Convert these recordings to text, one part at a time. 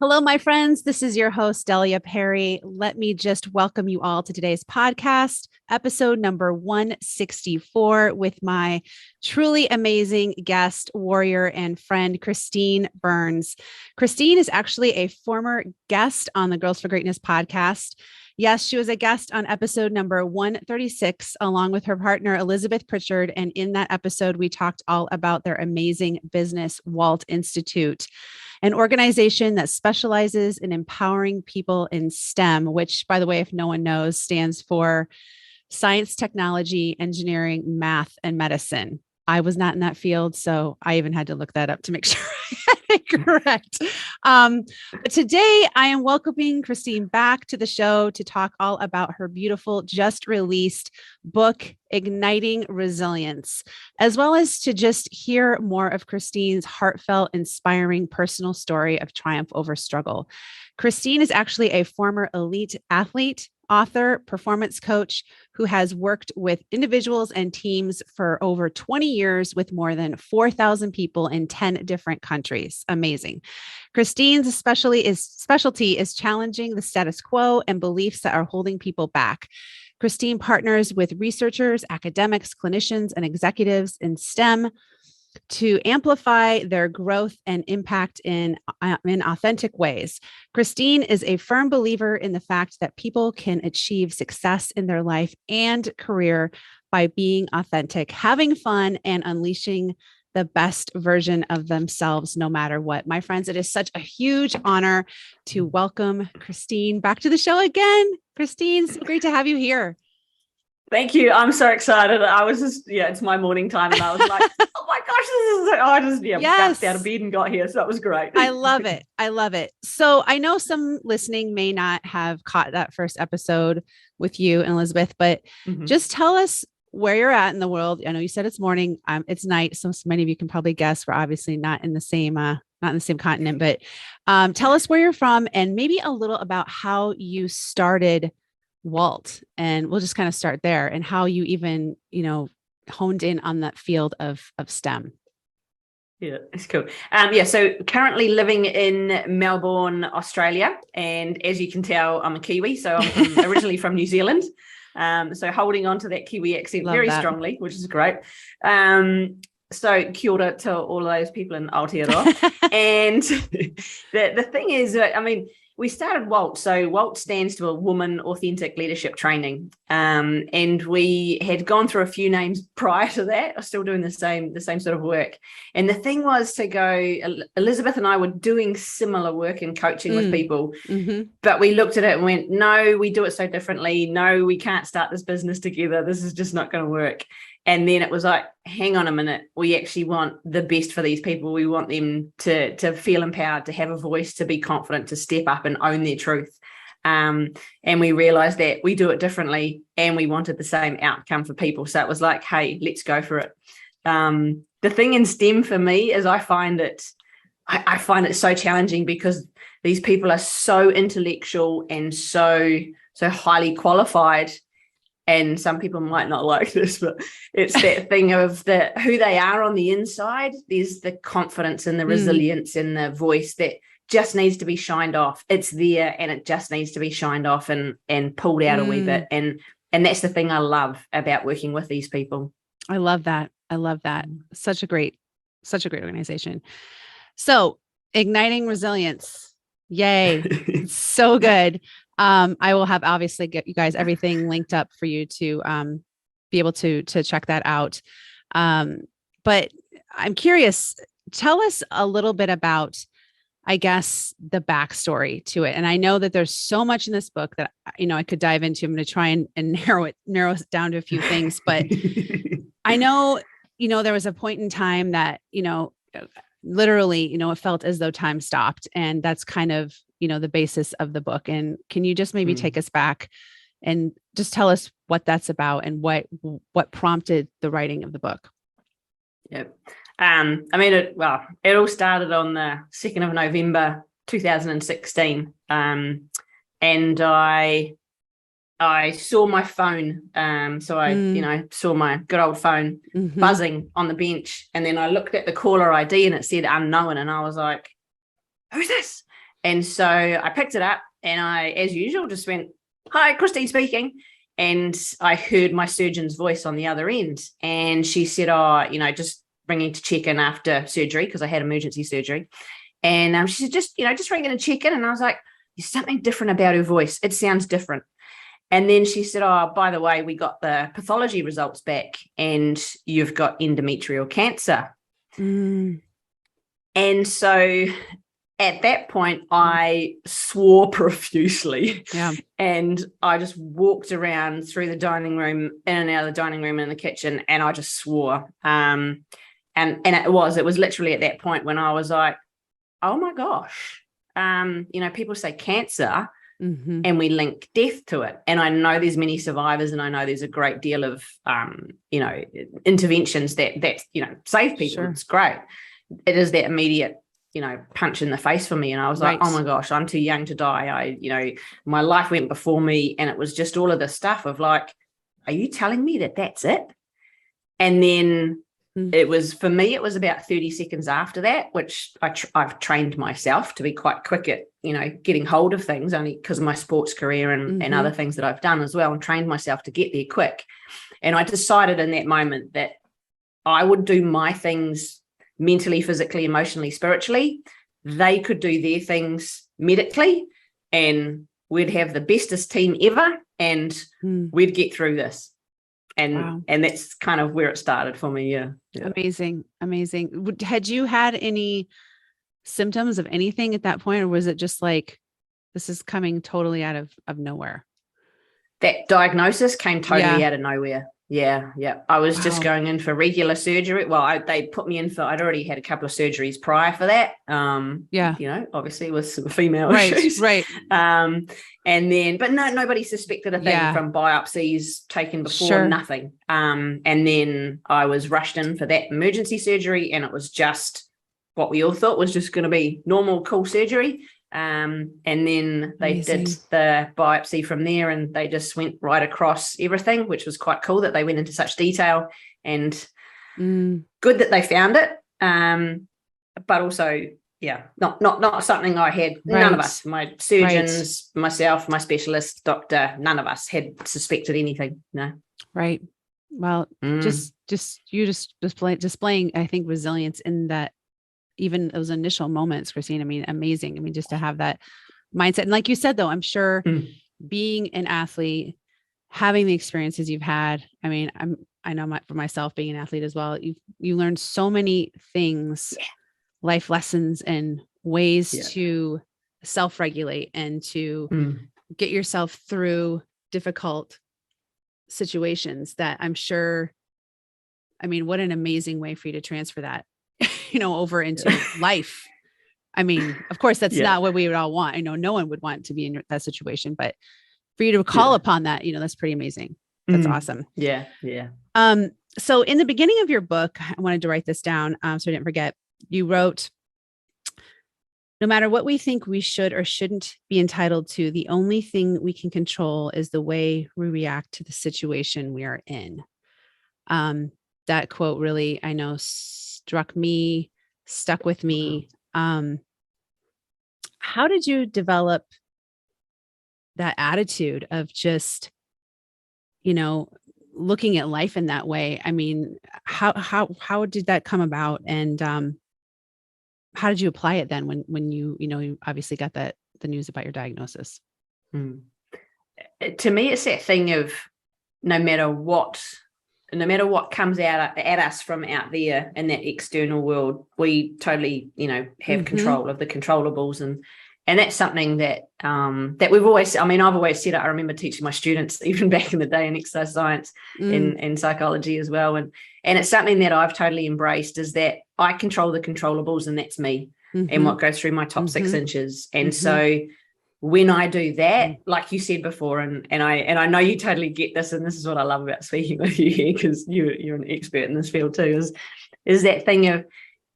Hello, my friends. This is your host, Delia Perry. Let me just welcome you all to today's podcast, episode number 164, with my truly amazing guest, warrior, and friend, Christine Burns. Christine is actually a former guest on the Girls for Greatness podcast. Yes, she was a guest on episode number 136, along with her partner, Elizabeth Pritchard. And in that episode, we talked all about their amazing business, WALT Institute, an organization that specializes in empowering people in STEM, which, by the way, if no one knows, stands for science, technology, engineering, math, and medicine. I was not in that field, so I even had to look that up to make sure I had it correct. But today I am welcoming Christine back to the show to talk all about her beautiful, just released book, Igniting Resilience, as well as to just hear more of Christine's heartfelt, inspiring personal story of triumph over struggle. Christine is actually a former elite athlete, author, performance coach who has worked with individuals and teams for over 20 years with more than 4,000 people in 10 different countries. Amazing. Christine's specialty is challenging the status quo and beliefs that are holding people back. Christine partners with researchers, academics, clinicians, and executives in STEM to amplify their growth and impact in authentic ways. Christine is a firm believer in the fact that people can achieve success in their life and career by being authentic, having fun, and unleashing the best version of themselves, no matter what. My friends, it is such a huge honor to welcome Christine back to the show again. Christine, so great to have you here. Thank you. I'm so excited. I was just, it's my morning time and I was like, oh my gosh, bounced out of bed and got here. So that was great. I love it. I love it. So I know some listening may not have caught that first episode with you and Elizabeth, but just tell us where you're at in the world. I know you said it's morning, it's night. So many of you can probably guess we're obviously not in the same continent, but tell us where you're from and maybe a little about how you started WALT, and we'll just kind of start there and how you even, honed in on that field of STEM. Yeah, it's cool. So currently living in Melbourne, Australia. And as you can tell, I'm a Kiwi. So I'm originally from New Zealand. So holding on to that Kiwi accent strongly, which is great. So kia ora to all of those people in Aotearoa. And the thing is, we started WALT. So WALT stands for Woman Authentic Leadership Training. And we had gone through a few names prior to that. I was still doing the same sort of work. And the thing was to go, Elizabeth and I were doing similar work and coaching with people, but we looked at it and went, no, we do it so differently. No, we can't start this business together. This is just not going to work. And then it was like, hang on a minute, we actually want the best for these people. We want them to feel empowered, to have a voice, to be confident, to step up and own their truth. And we realized that we do it differently and we wanted the same outcome for people. So it was like, hey, let's go for it. The thing in STEM for me is I find it so challenging because these people are so intellectual and so highly qualified. And some people might not like this, but it's that thing of who they are on the inside. There's the confidence and the resilience and the voice that just needs to be shined off. It's there and it just needs to be shined off and pulled out a wee bit. And that's the thing I love about working with these people. I love that. Such a great organization. So Igniting Resilience. Yay. So good. I will have obviously get you guys everything linked up for you to be able to check that out. But I'm curious, tell us a little bit about, I guess, the backstory to it. And I know that there's so much in this book that, I could dive into. I'm going to try and narrow it down to a few things, but I know, there was a point in time that, literally, it felt as though time stopped, and that's kind of, the basis of the book. And can you just maybe take us back and just tell us what that's about and what prompted the writing of the book? Yep. It all started on the 2nd of November, 2016. And I saw my phone. Saw my good old phone buzzing on the bench. And then I looked at the caller ID and it said unknown. And I was like, who's this? And so I picked it up and I, as usual, just went, hi, Christine speaking. And I heard my surgeon's voice on the other end. And she said, oh, just ringing to check in after surgery because I had emergency surgery. And she said, just ringing to check in. And I was like, there's something different about her voice. It sounds different. And then she said, oh, by the way, we got the pathology results back and you've got endometrial cancer. Mm. And so at that point, I swore profusely. Yeah. And I just walked around through the dining room, in and out of the dining room and the kitchen, and I just swore. And it was literally at that point when I was like, oh my gosh, people say cancer. Mm-hmm. And we link death to it. And I know there's many survivors, and I know there's a great deal of, interventions that save people. Sure. It's great. It is that immediate, punch in the face for me. And I was like, oh my gosh, I'm too young to die. My life went before me. And it was just all of this stuff of like, are you telling me that that's it? And then it was about 30 seconds after that, which I've trained myself to be quite quick at, getting hold of things, only because of my sports career and other things that I've done as well, and trained myself to get there quick. And I decided in that moment that I would do my things mentally, physically, emotionally, spiritually. They could do their things medically, and we'd have the bestest team ever, and we'd get through this. And that's kind of where it started for me. Yeah. Amazing. Had you had any symptoms of anything at that point, or was it just like, this is coming totally out of nowhere? That diagnosis came totally out of nowhere. Yeah. I was just going in for regular surgery. Well, they put me in for, I'd already had a couple of surgeries prior for that. Obviously with some female issues. Right. And then, but nobody suspected a thing from biopsies taken before, nothing. And then I was rushed in for that emergency surgery, and it was just what we all thought was just going to be normal, cool surgery. And then they did the biopsy from there, and they just went right across everything, which was quite cool that they went into such detail, and good that they found it. But also, not something I had. Right. None of us, my surgeons, myself, my specialist, doctor, none of us had suspected anything. No. Right. Well, just displaying, I think, resilience in that. Even those initial moments, Christine, I mean, amazing. I mean, just to have that mindset. And like you said, though, I'm sure being an athlete, having the experiences you've had, I mean, I know for myself being an athlete as well, you learn so many things, life lessons and ways to self-regulate and to get yourself through difficult situations that I'm sure, I mean, what an amazing way for you to transfer that over into life. I mean, of course, that's not what we would all want. I know no one would want to be in that situation, but for you to call upon that, that's pretty amazing. That's awesome. Yeah. So in the beginning of your book, I wanted to write this down so I didn't forget. You wrote, no matter what we think we should or shouldn't be entitled to, the only thing we can control is the way we react to the situation we are in. That quote really, I know, stuck with me. How did you develop that attitude of just, looking at life in that way? I mean, how did that come about? And how did you apply it then when you obviously got the news about your diagnosis? To me, it's that thing of no matter what comes out at us from out there in that external world, we totally, have control of the controllables. And that's something that we've always, I've always said it. I remember teaching my students even back in the day in exercise science and psychology as well. And it's something that I've totally embraced, is that I control the controllables, and that's me and what goes through my top 6 inches. And so when I do that, like you said before, and I know you totally get this, and this is what I love about speaking with you here, because you're an expert in this field too, is that thing of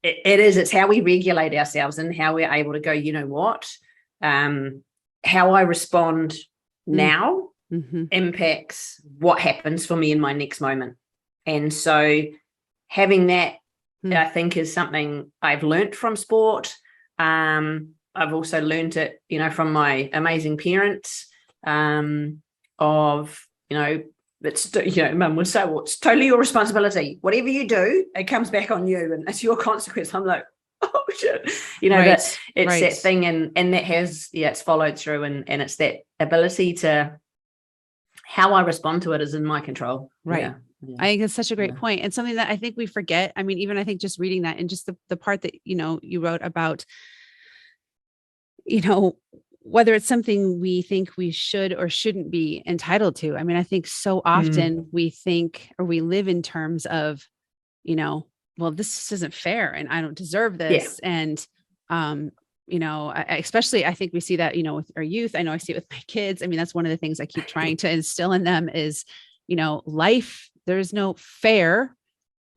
it's how we regulate ourselves and how we're able to go, you know what, how I respond now impacts what happens for me in my next moment. And so having that, I think, is something I've learnt from sport. I've also learned it, from my amazing parents, of, it's, mum would say, well, it's totally your responsibility. Whatever you do, it comes back on you and it's your consequence. I'm like, oh shit, that it's that thing, and that has, it's followed through, and it's that ability to, how I respond to it is in my control. Right. Yeah. I think it's such a great point, and something that I think we forget. I mean, even I think just reading that, and just the part that, you wrote about, whether it's something we think we should or shouldn't be entitled to. I mean, I think so often we think, or we live in terms of, well, this isn't fair and I don't deserve this. Yeah. And, especially I think we see that, with our youth. I know I see it with my kids. I mean, that's one of the things I keep trying to instill in them is, life, there's no fair.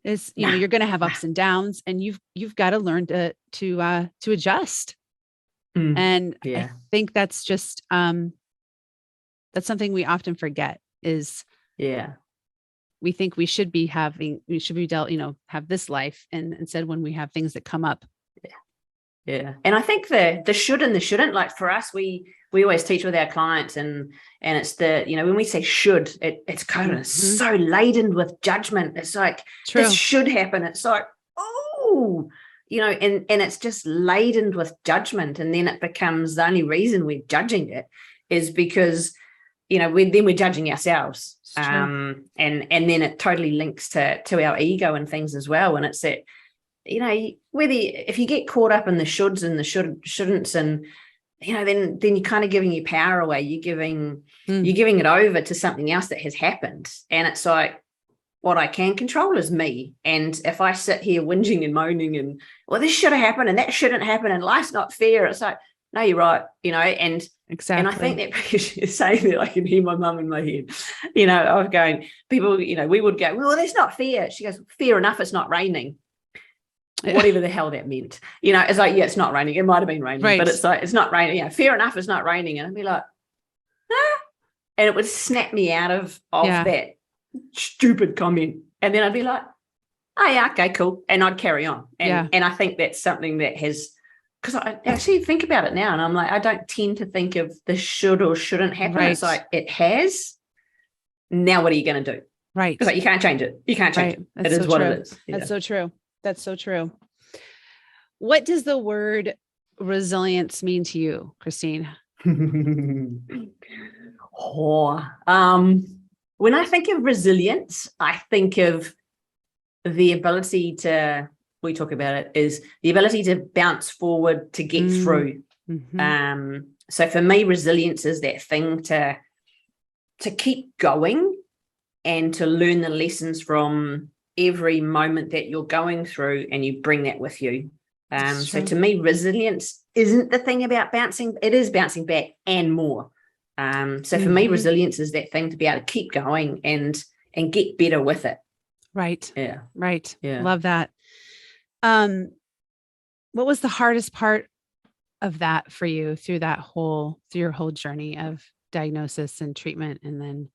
Is, you're going to have ups and downs, and you've got to learn to adjust. And I think that's just, that's something we often forget is, we think we should be dealt, have this life. And instead, when we have things that come up. Yeah. And I think the should and the shouldn't, like for us, we always teach with our clients, and it's the, when we say should, it's kind of so laden with judgment. It's like, this should happen. It's like, oh, and it's just laden with judgment. And then it becomes, the only reason we're judging it is because, we're judging ourselves. And then it totally links to our ego and things as well. And it's that, if you get caught up in the shoulds and the shouldn'ts, and, then you're kind of giving your power away. You're giving it over to something else that has happened. And it's like, what I can control is me. And if I sit here whinging and moaning and, well, this should have happened and that shouldn't happen and life's not fair, it's like, no, you're right, and exactly. And I think that because you're saying that, I can hear my mum in my head, of going, people, we would go, well, that's not fair. She goes, fair enough, it's not raining. Whatever the hell that meant. It's like, yeah, it's not raining. It might have been raining, but it's like, it's not raining. Fair enough, it's not raining. And I'd be like, ah. And it would snap me out of that stupid comment. And then I'd be like, oh yeah, okay, cool. And I'd carry on. And I think that's something that has, because I actually think about it now and I'm like, I don't tend to think of the should or shouldn't happen. Right. It's like, it has. Now what are you going to do? Right. It's like, you can't change it. You can't change it. It is what it is. That's so true. That's so true. What does the word resilience mean to you, Christine? When I think of resilience, I think of the ability to, we talk about it, is the ability to bounce forward, to get through. So for me, resilience is that thing to keep going and to learn the lessons from every moment that you're going through, and you bring that with you. So to me, resilience isn't the thing about bouncing. It is bouncing back and more. So for me, resilience is that thing to be able to keep going and get better with it. Right. Yeah. Right. Yeah. Love that. What was the hardest part of that for you through your whole journey of diagnosis and treatment, and then,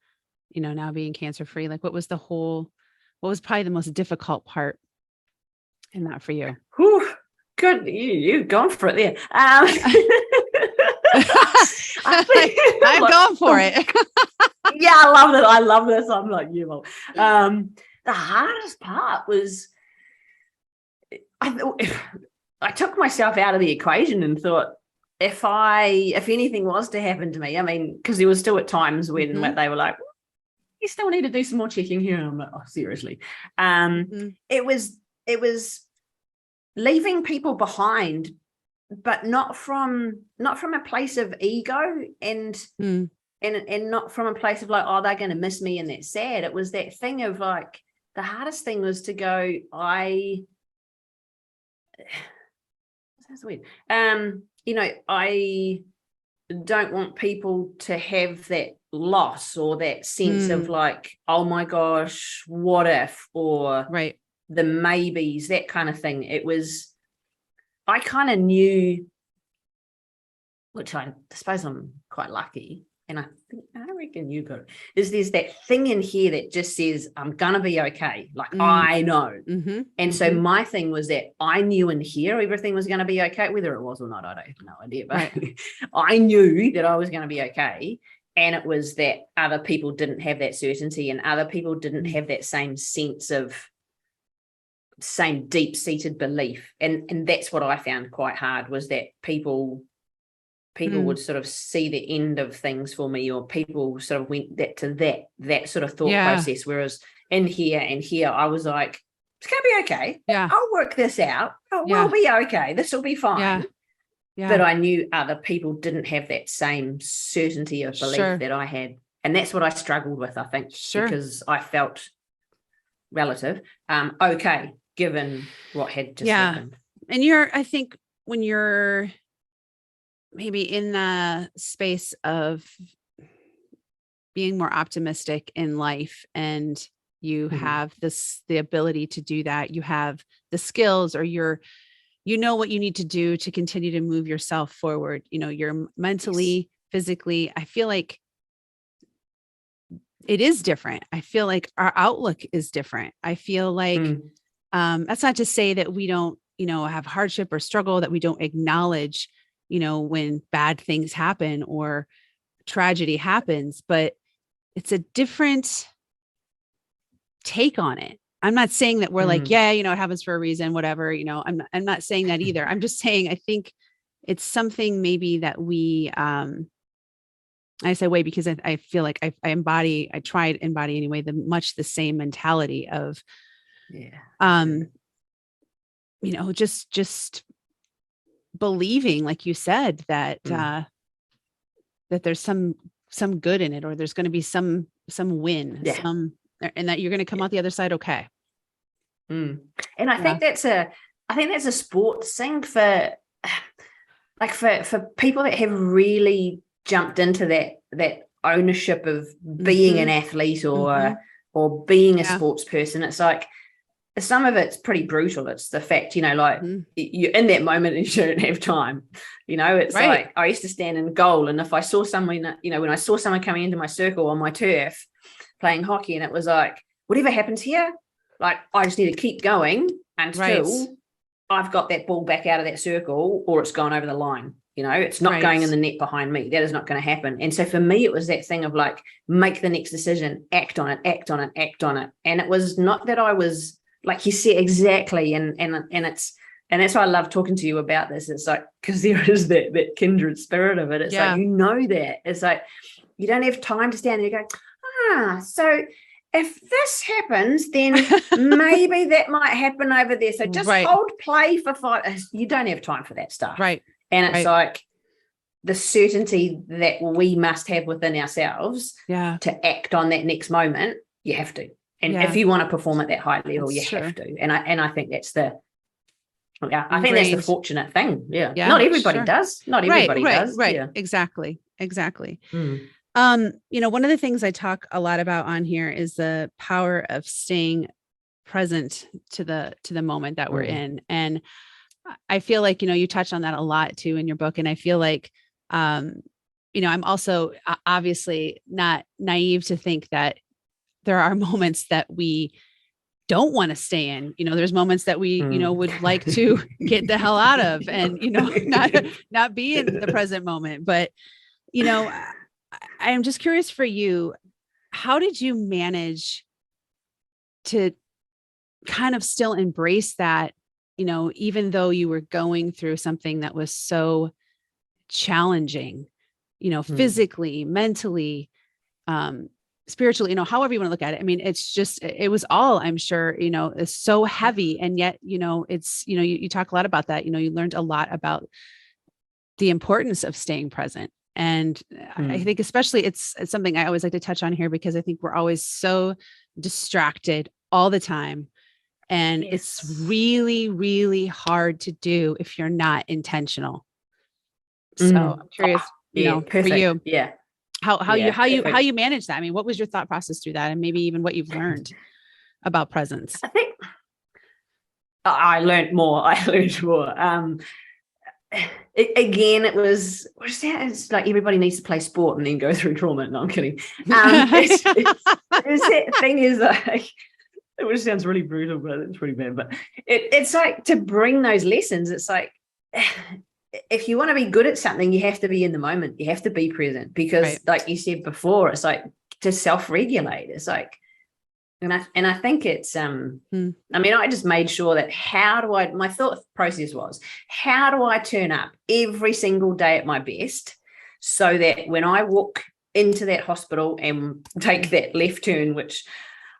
now being cancer free? Like, what was probably the most difficult part in that for you? Whew, good. You've gone for it there. I'm going for it. Yeah, I love it. I love this. I'm like, you will. The hardest part was, I took myself out of the equation and thought, if anything was to happen to me, I mean, because there was still at times when they were like, you still need to do some more checking here. And I'm like, oh, seriously. It was leaving people behind, but not from a place of ego and not from a place of like, oh, they're going to miss me and that's sad. It was that thing of like, the hardest thing was to go, that's weird. I don't want people to have that loss or that sense of like, oh my gosh, what if, or the maybes, that kind of thing. It was, I kind of knew, which I suppose I'm quite lucky, and I reckon you got it, is there's that thing in here that just says, I'm going to be okay. Like, I know. Mm-hmm. And so my thing was that I knew in here everything was going to be okay, whether it was or not, I don't have no idea, but I knew that I was going to be okay. And it was that other people didn't have that certainty, and other people didn't have that same sense of same deep-seated belief. And that's what I found quite hard, was that people would sort of see the end of things for me, or people sort of went that sort of thought process. Whereas in here and here, I was like, it's going to be okay. Yeah. I'll work this out. We'll be okay. This will be fine. Yeah. But I knew other people didn't have that same certainty of belief that I had. And that's what I struggled with, I think, because I felt relative, okay, given what had just happened. And I think when you're maybe in the space of being more optimistic in life, and you have the ability to do that, you have the skills, or you know what you need to do to continue to move yourself forward. You're mentally, physically, I feel like it is different. I feel like our outlook is different. I feel like that's not to say that we don't, have hardship or struggle, that we don't acknowledge, when bad things happen or tragedy happens, but it's a different take on it. I'm not saying that we're like, it happens for a reason, whatever, I'm not saying that either. I'm just saying, I think it's something maybe that we, I say way because I feel like I try to embody anyway, much the same mentality of, just believing, like you said, that, that there's some good in it, or there's going to be some win, and that you're going to come out the other side. Okay. And I think that's a sports thing for people that have really jumped into that ownership of being an athlete or being a sports person. It's like, some of it's pretty brutal. It's the fact, you're in that moment and you don't have time. It's like, I used to stand in goal, and if I saw someone, when I saw someone coming into my circle on my turf playing hockey, and it was like, whatever happens here, like, I just need to keep going until I've got that ball back out of that circle, or it's gone over the line. It's not going in the net behind me. That is not going to happen. And so for me, it was that thing of like, make the next decision, act on it. And it was not that I was, like you said, exactly. And that's why I love talking to you about this. It's like, because there is that kindred spirit of it. It's like, that. It's like, you don't have time to stand there and go, so if this happens, then maybe that might happen over there. So just hold play for 5. You don't have time for that stuff. Right. And it's like the certainty that we must have within ourselves to act on that next moment. You have to. And if you want to perform at that high level, you have to. And I think that's the fortunate thing. Yeah. Not everybody does. Not everybody does. Right. Yeah. Exactly. One of the things I talk a lot about on here is the power of staying present to the moment that we're in. And I feel like, you touch on that a lot too in your book. And I feel like, I'm also obviously not naive to think that there are moments that we don't want to stay in. There's moments that we, would like to get the hell out of and, not be in the present moment. But, I'm just curious for you, how did you manage to kind of still embrace that, even though you were going through something that was so challenging, physically, mentally, spiritually, however you want to look at it. I mean, it was all, I'm sure, is so heavy. And yet, it's, you talk a lot about that, you learned a lot about the importance of staying present. And I think especially it's something I always like to touch on here, because I think we're always so distracted all the time. And it's really, really hard to do if you're not intentional. So I'm curious, for you, how you manage that. I mean, what was your thought process through that, and maybe even what you've learned about presence? I think I learned more. it's like everybody needs to play sport and then go through trauma. No, I'm kidding. It's that thing is like, it just sounds really brutal, but it's pretty bad. But it's like to bring those lessons. It's like, if you want to be good at something, you have to be in the moment. You have to be present because, right, like you said before, it's like to self-regulate. It's like, and I think it's I mean, I just made sure that my thought process was, how do I turn up every single day at my best so that when I walk into that hospital and take that left turn, which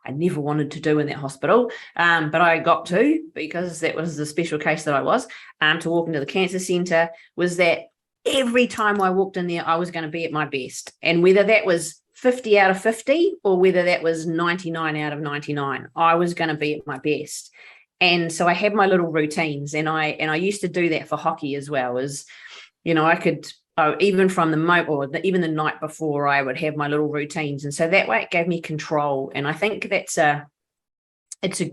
I never wanted to do in that hospital, but I got to because that was the special case that I was, to walk into the cancer centre, was that every time I walked in there, I was going to be at my best. And whether that was 50 out of 50 or whether that was 99 out of 99, I was going to be at my best. And so I had my little routines, and I used to do that for hockey as well. As I could, even from the moment, or even the night before, I would have my little routines, and so that way it gave me control. And I think it's a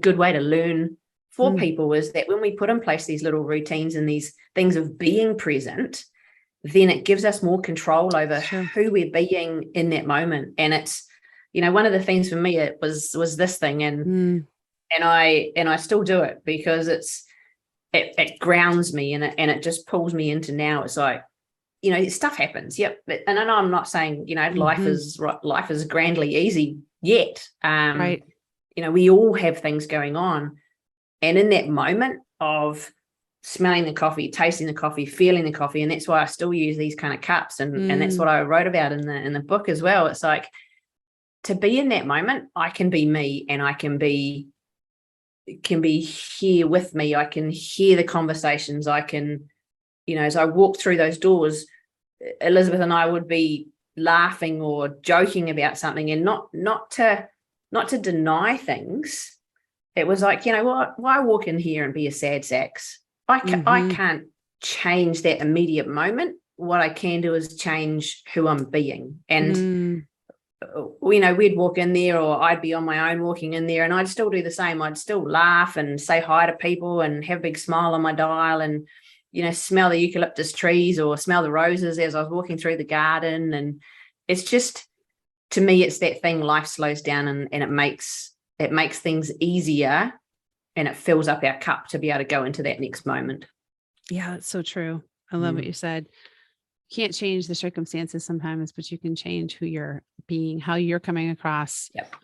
good way to learn for people, is that when we put in place these little routines and these things of being present, then it gives us more control over who we're being in that moment. And it's, one of the things for me, it was this thing, and I still do it because it grounds me, and it just pulls me into now. It's like, stuff happens. Yep. And I know I'm not saying, life is grandly easy yet. Right. We all have things going on. And in that moment of smelling the coffee, tasting the coffee, feeling the coffee, and that's why I still use these kind of cups. And that's what I wrote about in the book as well. It's like, to be in that moment, I can be me, and I can be here with me. I can hear the conversations. I can, as I walk through those doors, Elizabeth and I would be laughing or joking about something, and not to deny things. It was like, what? Why walk in here and be a sad sax? I can't change that immediate moment. What I can do is change who I'm being. And we'd walk in there, or I'd be on my own walking in there, and I'd still do the same. I'd still laugh and say hi to people and have a big smile on my dial, and smell the eucalyptus trees or smell the roses as I was walking through the garden. And it's just, to me, it's that thing, life slows down, and it makes things easier, and it fills up our cup to be able to go into that next moment. Yeah, that's so true. I love what you said. Can't change the circumstances sometimes, but you can change who you're being, how you're coming across. Yep.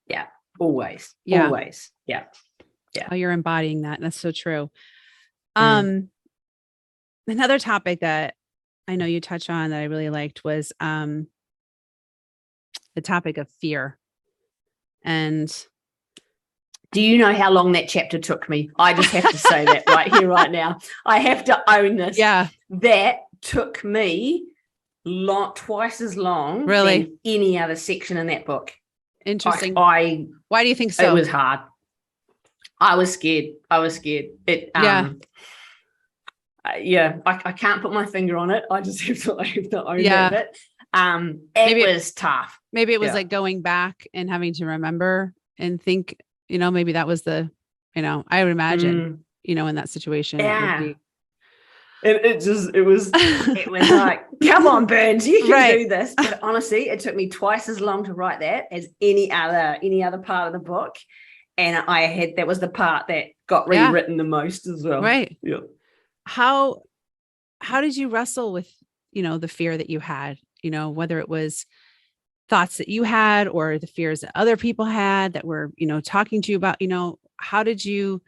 Yeah. Always. Yeah. Always. Yeah. Yeah. How you're embodying that. That's so true. Another topic that I know you touched on that I really liked was the topic of fear. And do you know how long that chapter took me? I just have to say that right here, right now. I have to own this. Yeah. That took me twice as long than any other section in that book. Interesting. Why do you think so? It was hard. I was scared. I can't put my finger on it. I just have to own it. It was tough. Maybe it was like going back and having to remember and think, maybe that was I would imagine, in that situation. Yeah. It was like, come on, Burns, you can do this. But honestly, it took me twice as long to write that as any other part of the book. And that was the part that got rewritten the most as well. Right. Yeah. How did you wrestle with, the fear that you had, whether it was thoughts that you had or the fears that other people had that were, talking to you about, how did you,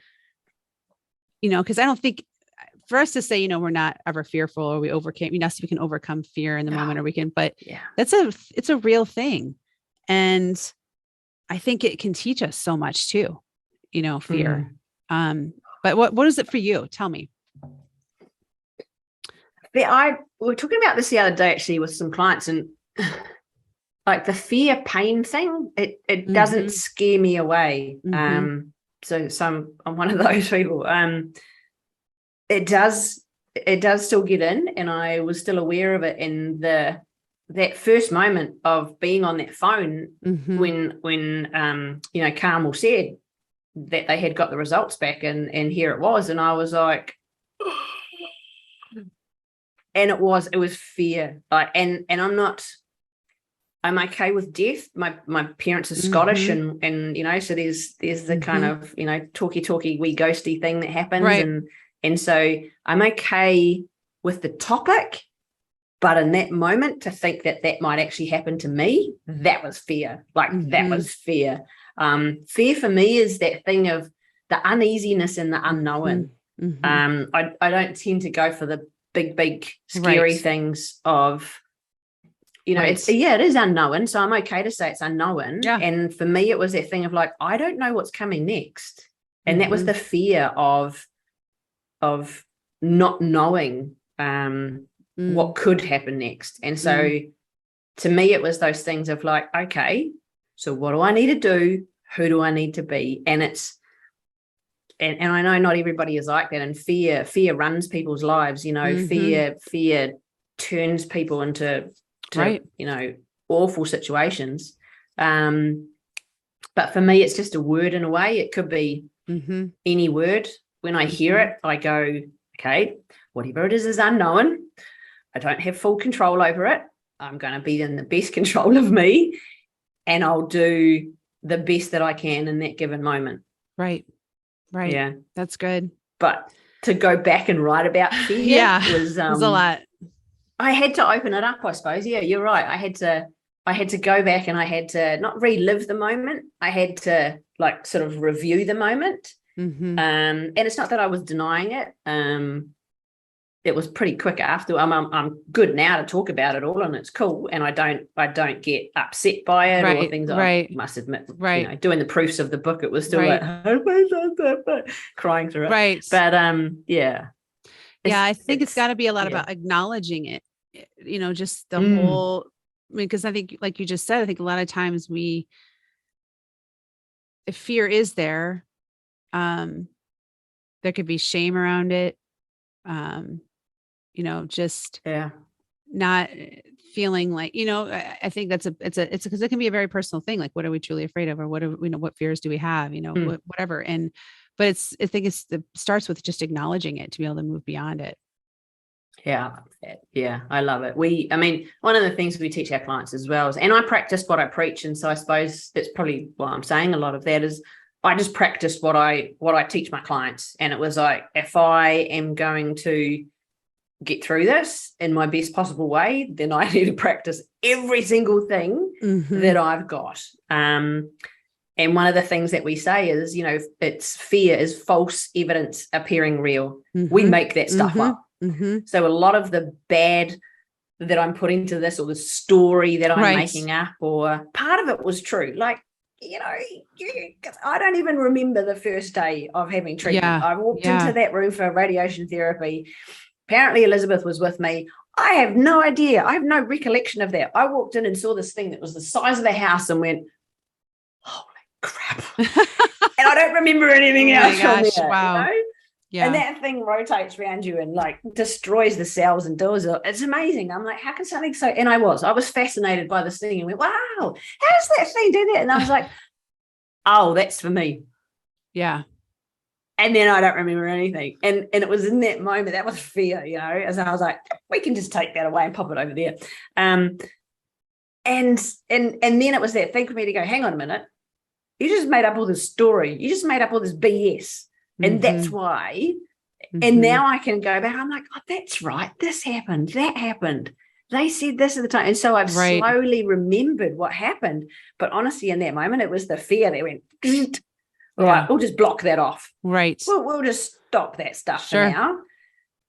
because I don't think for us to say, we're not ever fearful or we overcame, yes, we can overcome fear in the moment, or we can, but it's a real thing. And I think it can teach us so much too, fear. But what is it for you? Tell me. We were talking about this the other day, actually, with some clients, and like the fear pain thing, it doesn't scare me away. So I'm one of those people. It does still get in, and I was still aware of it in that first moment of being on that phone when Carmel said that they had got the results back, and here it was, and I was like, And it was fear. Like, and I'm okay with death. My parents are Scottish, and so there's the kind of, talky wee ghosty thing that happens. Right. And so I'm okay with the topic, but in that moment to think that might actually happen to me, that was fear. Like that was fear. Fear for me is that thing of the uneasiness and the unknown. I don't tend to go for the big scary things of, it is unknown, so I'm okay to say it's unknown. And for me it was that thing of like, I don't know what's coming next, and that was the fear of not knowing what could happen next. And so to me it was those things of like, okay, so what do I need to do, who do I need to be? And it's and I know not everybody is like that, and fear runs people's lives. Fear turns people into awful situations. But for me, it's just a word in a way. It could be any word. When I hear it, I go, okay, whatever it is unknown. I don't have full control over it. I'm going to be in the best control of me, and I'll do the best that I can in that given moment. Right. Yeah. That's good. But to go back and write about fear was a lot. I had to open it up, I suppose. Yeah, you're right. I had to go back, and I had to not relive the moment. I had to like sort of review the moment. And it's not that I was denying it. It was pretty quick after. I'm good now to talk about it all, and it's cool. And I don't get upset by it or things. I must admit, doing the proofs of the book, it was still like crying through it. Right. But I think it's got to be a lot about acknowledging it. Just the whole. I mean, because I think, like you just said, I think a lot of times if fear is there, there could be shame around it. Just not feeling like, I think it's because it can be a very personal thing. Like, what are we truly afraid of, or what fears do we have, whatever. But I think it starts with just acknowledging it to be able to move beyond it. Yeah. I love it. One of the things we teach our clients as well is, and I practice what I preach. And so I suppose that's probably why I'm saying a lot of that is I just practiced what I teach my clients. And it was like, if I am going to get through this in my best possible way, then I need to practice every single thing that I've got. And one of the things that we say is, it's fear is false evidence appearing real. We make that stuff up. So a lot of the bad that I'm putting to this, or the story that I'm making up, or part of it was true. Like, I don't even remember the first day of having treatment. I walked into that room for radiation therapy. Apparently Elizabeth was with me. I have no idea. I have no recollection of that. I walked in and saw this thing that was the size of the house and went, holy crap. And I don't remember anything else from there. Wow. Yeah. And that thing rotates around you and like destroys the cells and does it. It's amazing. I'm like, how can something so, and I was fascinated by this thing and went, wow, how does that thing do that? And I was like, oh, that's for me. Yeah. And then I don't remember anything. And it was in that moment, that was fear, as I was like, we can just take that away and pop it over there. And then it was that thing for me to go, hang on a minute. You just made up all this story. You just made up all this BS. And that's why. And now I can go back. I'm like, oh, that's right. This happened. That happened. They said this at the time. And so I've slowly remembered what happened. But honestly, in that moment, it was the fear that went, all right, we'll just block that off. Right. We'll just stop that stuff for now.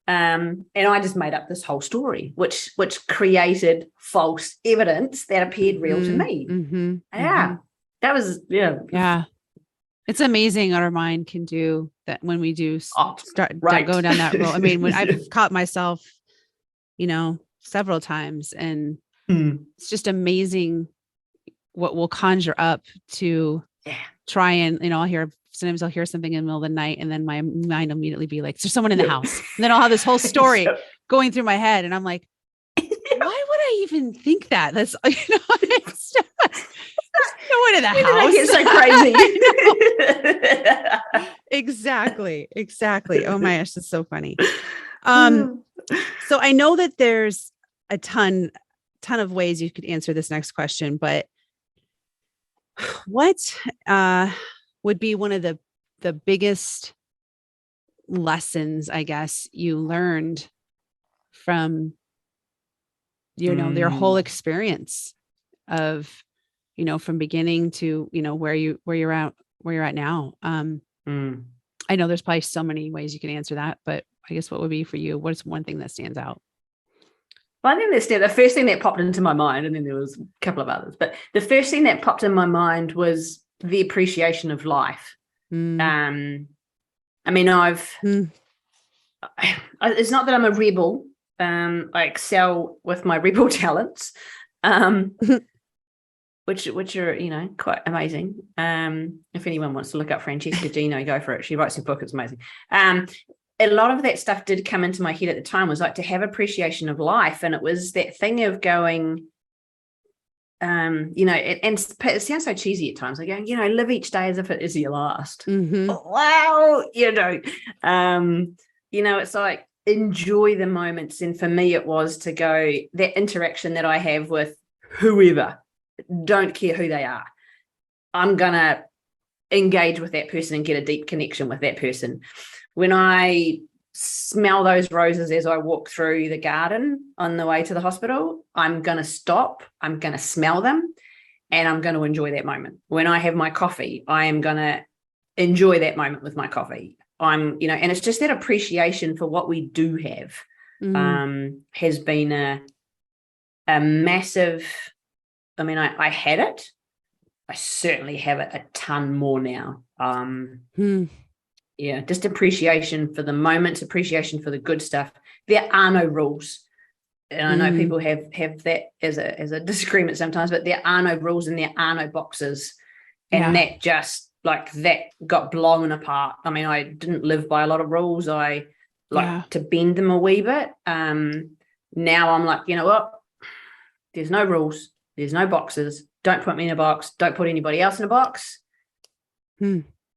And I just made up this whole story, which created false evidence that appeared real to me. That was, It's amazing what our mind can do that when we do go down that road. I mean, when I've caught myself, several times, and it's just amazing what we'll conjure up to try and, sometimes I'll hear something in the middle of the night and then my mind will immediately be like, there's someone in the house. And then I'll have this whole story going through my head. And I'm like, why would I even think that? That's, it's no one in the house. Get so crazy. Exactly. Oh my gosh, that's so funny. So I know that there's a ton of ways you could answer this next question, but what would be one of the biggest lessons, I guess, you learned from, their whole experience of, from beginning to, where you're at now? I know there's probably so many ways you can answer that, but I guess what would be for you? What's one thing that stands out? Well, I think the first thing that popped into my mind, and then there was a couple of others, but the first thing that popped in my mind was the appreciation of life. I mean, it's not that I'm a rebel. I excel with my rebel talents, which are, quite amazing. If anyone wants to look up Francesca Gino, go for it. She writes a book. It's amazing. A lot of that stuff did come into my head at the time, was like to have appreciation of life. And it was that thing of going, it sounds so cheesy at times, like going, live each day as if it is your last. Wow. It's like, enjoy the moments. And for me, it was to go, that interaction that I have with whoever, don't care who they are, I'm going to engage with that person and get a deep connection with that person. When I smell those roses as I walk through the garden on the way to the hospital, I'm going to stop, I'm going to smell them, and I'm going to enjoy that moment. When I have my coffee, I am going to enjoy that moment with my coffee. And it's just that appreciation for what we do have has been a massive, I had it. I certainly have it a ton more now. Yeah, just appreciation for the moments, appreciation for the good stuff. There are no rules. And I know people have that as a disagreement sometimes, but there are no rules and there are no boxes. And that just, like, that got blown apart. I didn't live by a lot of rules. I like to bend them a wee bit. Now I'm like, you know what? There's no rules. There's no boxes. Don't put me in a box. Don't put anybody else in a box.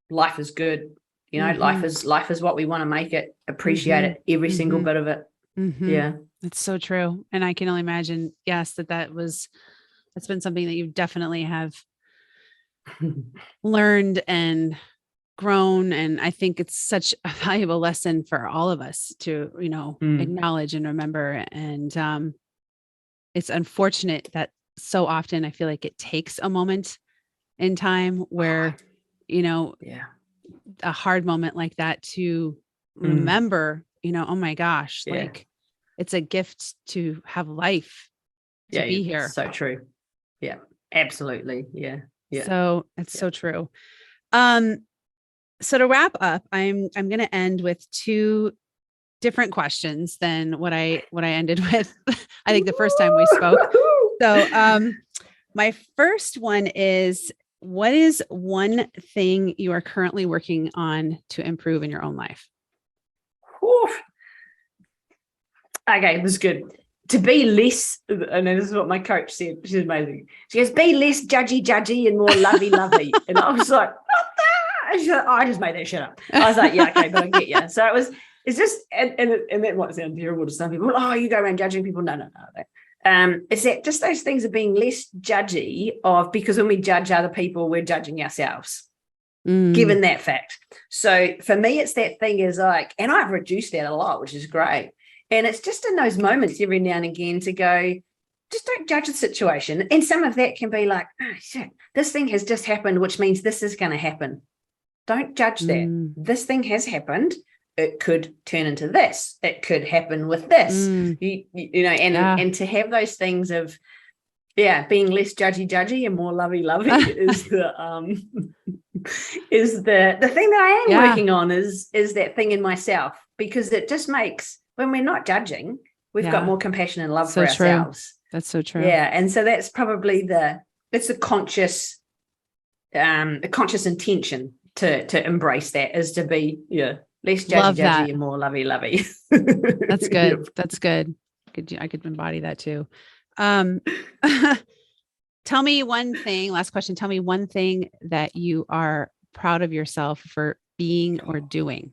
Life is good. Life is what we want to make it. Appreciate it, every single bit of it. Yeah. It's so true. And I can only imagine, yes, that's been something that you definitely have learned and grown. And I think it's such a valuable lesson for all of us to, acknowledge and remember. And it's unfortunate that so often I feel like it takes a moment in time where, a hard moment like that to remember, oh my gosh, like it's a gift to have life, to be here. So true. Yeah, absolutely. Yeah. So it's so true. So to wrap up, I'm going to end with two different questions than what I ended with. I think the first time we spoke. So my first one is, what is one thing you are currently working on to improve in your own life? Okay, this is good. To be less, and this is what my coach said. She's amazing. She goes, be less judgy and more lovey. And I was like, what the? And she's like, I just made that shit up. I was like, yeah, okay, but I get you. So it's just, and that might sound terrible to some people. Oh, you go around judging people. No. It's that just those things of being less judgy because when we judge other people, we're judging ourselves, given that fact. So for me, it's that thing is like, and I've reduced that a lot, which is great. And it's just in those moments every now and again to go, just don't judge the situation. And some of that can be like, oh, shit, this thing has just happened, which means this is going to happen. Don't judge that. This thing has happened. It could turn into this. It could happen with this. And to have those things of, being less judgy and more lovey is the is the thing that I am working on is that thing in myself, because it just makes, when we're not judging, we've got more compassion and love for ourselves. That's so true. Yeah. And so that's probably it's a conscious intention to embrace that, is to be, less judgy and more lovey. That's good. Yep. That's good. I could embody that too. Tell me one thing, last question. Tell me one thing that you are proud of yourself for being or doing.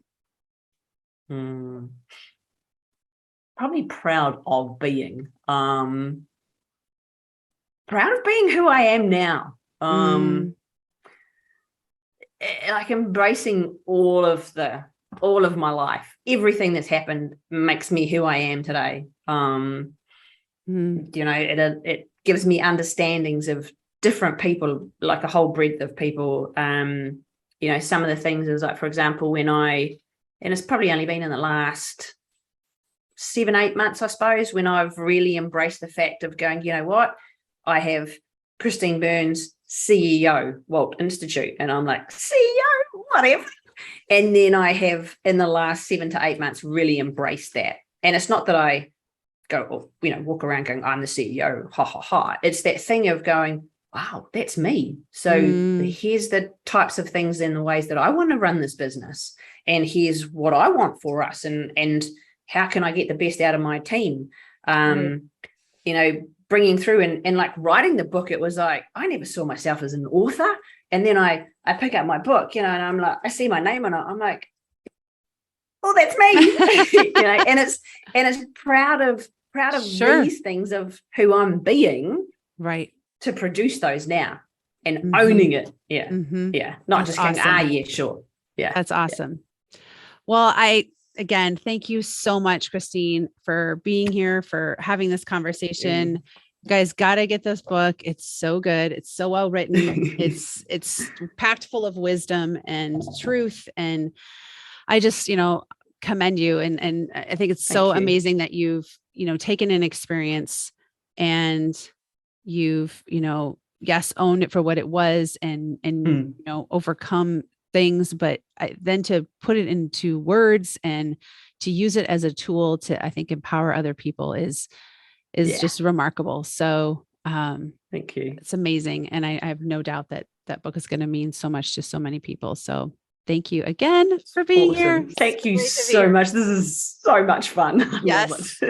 probably proud of being. Proud of being who I am now. Like embracing all of my life. Everything that's happened makes me who I am today. It gives me understandings of different people, like a whole breadth of people. Some of the things is like, for example, and it's probably only been in the last 7-8 months, I suppose, when I've really embraced the fact of going, you know what, I have Christine Burns, CEO, WALT Institute, and I'm like, CEO, whatever. And then I have, in the last 7 to 8 months, really embraced that. And it's not that I go, walk around going, I'm the CEO, ha, ha, ha. It's that thing of going, wow, that's me. So here's the types of things and the ways that I want to run this business. And here's what I want for us. And how can I get the best out of my team? Bringing through and like writing the book, it was like, I never saw myself as an author. And then I pick up my book, and I'm like, I see my name on it. I'm like, oh, that's me. And it's proud of these things of who I'm being, right, to produce those now and owning it. Yeah. Yeah. Not that's just going, awesome. Yeah, sure. Yeah. That's awesome. Yeah. Well, again, thank you so much, Christine, for being here, for having this conversation. You guys got to get this book. It's so good. It's so well written. It's packed full of wisdom and truth. And I just, commend you. And I think it's so amazing that you've, taken an experience and you've, yes, owned it for what it was and overcome things, but then to put it into words and to use it as a tool to, I think, empower other people is just remarkable. So thank you. It's amazing. And I have no doubt that that book is going to mean so much to so many people. So thank you again for being here. Thank you so much. This is so much fun. Yes.